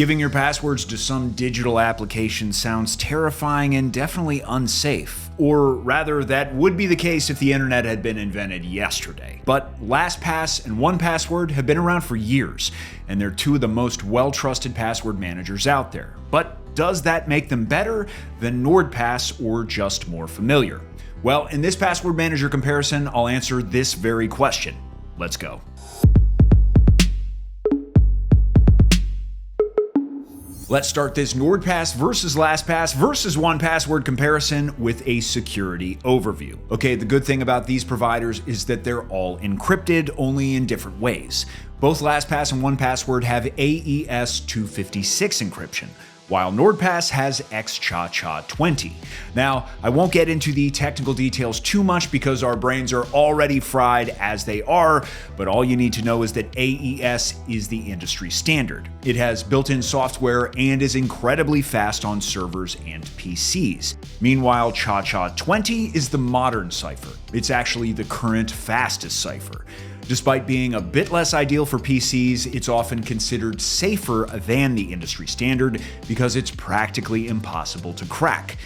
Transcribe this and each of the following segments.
Giving your passwords to some digital application sounds terrifying and definitely unsafe. Or rather, that would be the case if the internet had been invented yesterday. But LastPass and 1Password have been around for years, and they're two of the most well-trusted password managers out there. But does that make them better than NordPass or just more familiar? Well, in this password manager comparison, I'll answer this very question. Let's go. Let's start this NordPass versus LastPass versus 1Password comparison with a security overview. Okay, the good thing about these providers is that they're all encrypted, only in different ways. Both LastPass and 1Password have AES 256 encryption, while NordPass has XChaCha 20. Now, I won't get into the technical details too much because our brains are already fried as they are, but all you need to know is that AES is the industry standard. It has built-in software and is incredibly fast on servers and PCs. Meanwhile, ChaCha 20 is the modern cipher. It's actually the current fastest cipher. Despite being a bit less ideal for PCs, it's often considered safer than the industry standard because it's practically impossible to crack.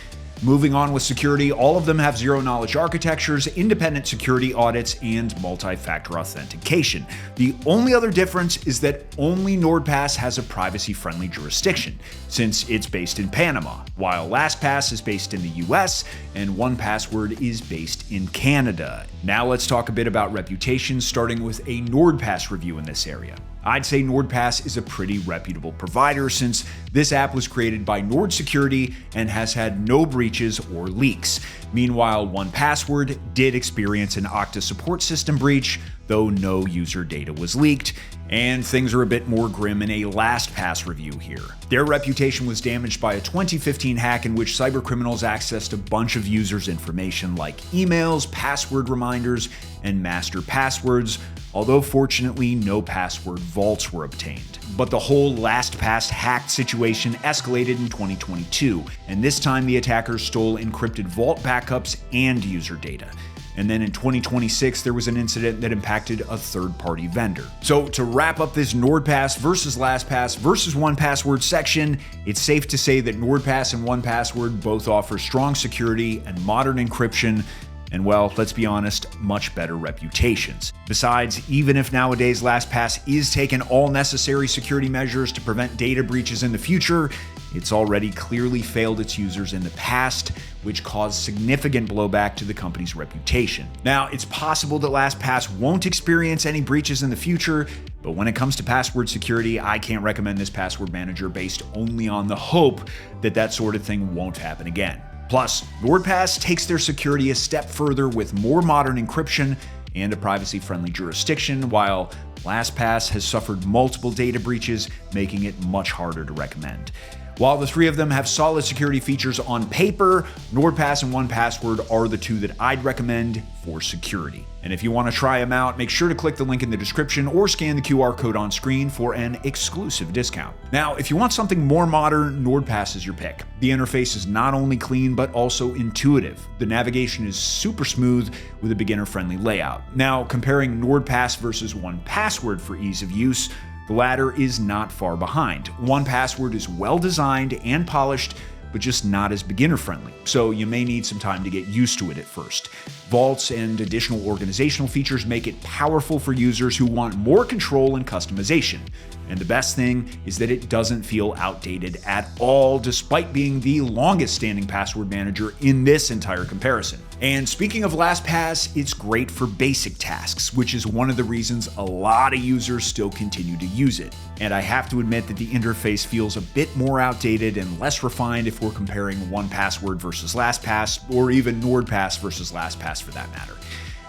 Moving on with security, all of them have zero-knowledge architectures, independent security audits, and multi-factor authentication. The only other difference is that only NordPass has a privacy-friendly jurisdiction, since it's based in Panama, while LastPass is based in the US and 1Password is based in Canada. Now let's talk a bit about reputation, starting with a NordPass review in this area. I'd say NordPass is a pretty reputable provider since this app was created by Nord Security and has had no breaches or leaks. Meanwhile, 1Password did experience an Okta support system breach, though no user data was leaked, and things are a bit more grim in a LastPass review here. Their reputation was damaged by a 2015 hack in which cybercriminals accessed a bunch of users' information like emails, password reminders, and master passwords, although fortunately no password vaults were obtained. But the whole LastPass hacked situation escalated in 2022, and this time the attackers stole encrypted vault backups and user data. And then in 2026, there was an incident that impacted a third-party vendor. So to wrap up this NordPass versus LastPass versus 1Password section, it's safe to say that NordPass and 1Password both offer strong security and modern encryption, and well, let's be honest, much better reputations. Besides, even if nowadays LastPass is taking all necessary security measures to prevent data breaches in the future, it's already clearly failed its users in the past, which caused significant blowback to the company's reputation. Now, it's possible that LastPass won't experience any breaches in the future, but when it comes to password security, I can't recommend this password manager based only on the hope that that sort of thing won't happen again. Plus, NordPass takes their security a step further with more modern encryption and a privacy-friendly jurisdiction, while LastPass has suffered multiple data breaches, making it much harder to recommend. While the three of them have solid security features on paper, NordPass and 1Password are the two that I'd recommend for security. And if you want to try them out, make sure to click the link in the description or scan the QR code on screen for an exclusive discount. Now, if you want something more modern, NordPass is your pick. The interface is not only clean, but also intuitive. The navigation is super smooth with a beginner-friendly layout. Now, comparing NordPass versus 1Password for ease of use, the latter is not far behind. 1Password is well designed and polished, but just not as beginner-friendly, so you may need some time to get used to it at first. Vaults and additional organizational features make it powerful for users who want more control and customization. And the best thing is that it doesn't feel outdated at all, despite being the longest standing password manager in this entire comparison. And speaking of LastPass, it's great for basic tasks, which is one of the reasons a lot of users still continue to use it. And I have to admit that the interface feels a bit more outdated and less refined if we're comparing 1Password versus LastPass, or even NordPass versus LastPass for that matter.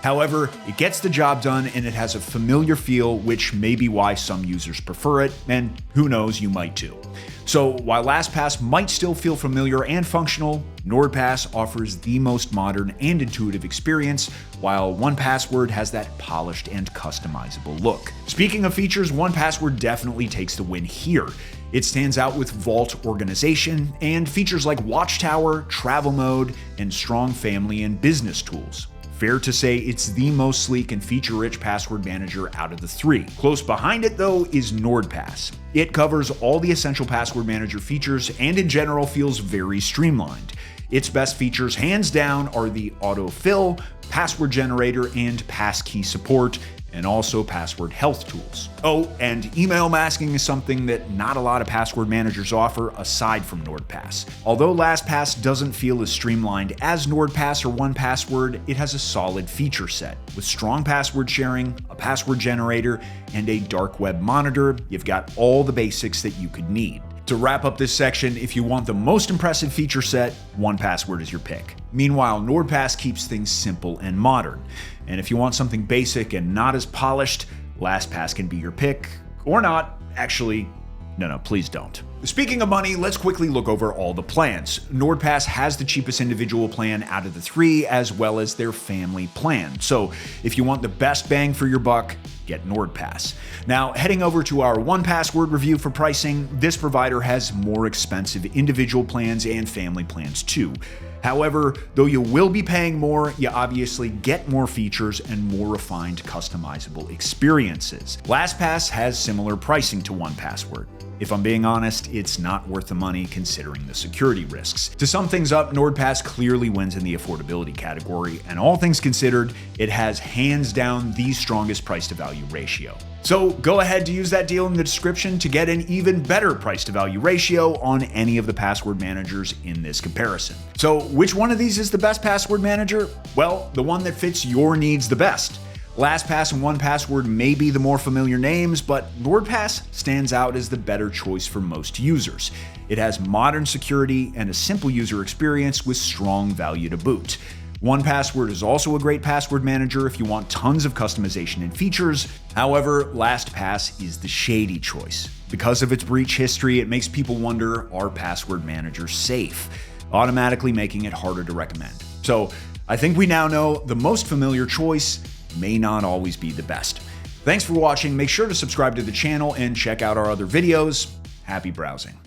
However, it gets the job done and it has a familiar feel, which may be why some users prefer it, and who knows, you might too. So while LastPass might still feel familiar and functional, NordPass offers the most modern and intuitive experience, while 1Password has that polished and customizable look. Speaking of features, 1Password definitely takes the win here. It stands out with vault organization and features like Watchtower, travel mode, and strong family and business tools. Fair to say it's the most sleek and feature-rich password manager out of the three. Close behind it, though, is NordPass. It covers all the essential password manager features and in general feels very streamlined. Its best features, hands down, are the autofill, password generator, and passkey support, and also password health tools. Oh, and email masking is something that not a lot of password managers offer aside from NordPass. Although LastPass doesn't feel as streamlined as NordPass or 1Password, it has a solid feature set. With strong password sharing, a password generator, and a dark web monitor, you've got all the basics that you could need. To wrap up this section, if you want the most impressive feature set, 1Password is your pick. Meanwhile, NordPass keeps things simple and modern. And if you want something basic and not as polished, LastPass can be your pick. Or not. Actually, no, please don't. Speaking of money, let's quickly look over all the plans. NordPass has the cheapest individual plan out of the three, as well as their family plan. So if you want the best bang for your buck, get NordPass. Now, heading over to our 1Password review for pricing, this provider has more expensive individual plans and family plans too. However, though you will be paying more, you obviously get more features and more refined customizable experiences. LastPass has similar pricing to 1Password. If I'm being honest, it's not worth the money considering the security risks. To sum things up, NordPass clearly wins in the affordability category, and all things considered, it has hands down the strongest price to value ratio. So go ahead to use that deal in the description to get an even better price to value ratio on any of the password managers in this comparison. So which one of these is the best password manager? Well, the one that fits your needs the best. LastPass and 1Password may be the more familiar names, but NordPass stands out as the better choice for most users. It has modern security and a simple user experience with strong value to boot. 1Password is also a great password manager if you want tons of customization and features. However, LastPass is the shady choice. Because of its breach history, it makes people wonder, are password managers safe? Automatically making it harder to recommend. So I think we now know the most familiar choice may not always be the best. Thanks for watching. Make sure to subscribe to the channel and check out our other videos. Happy browsing.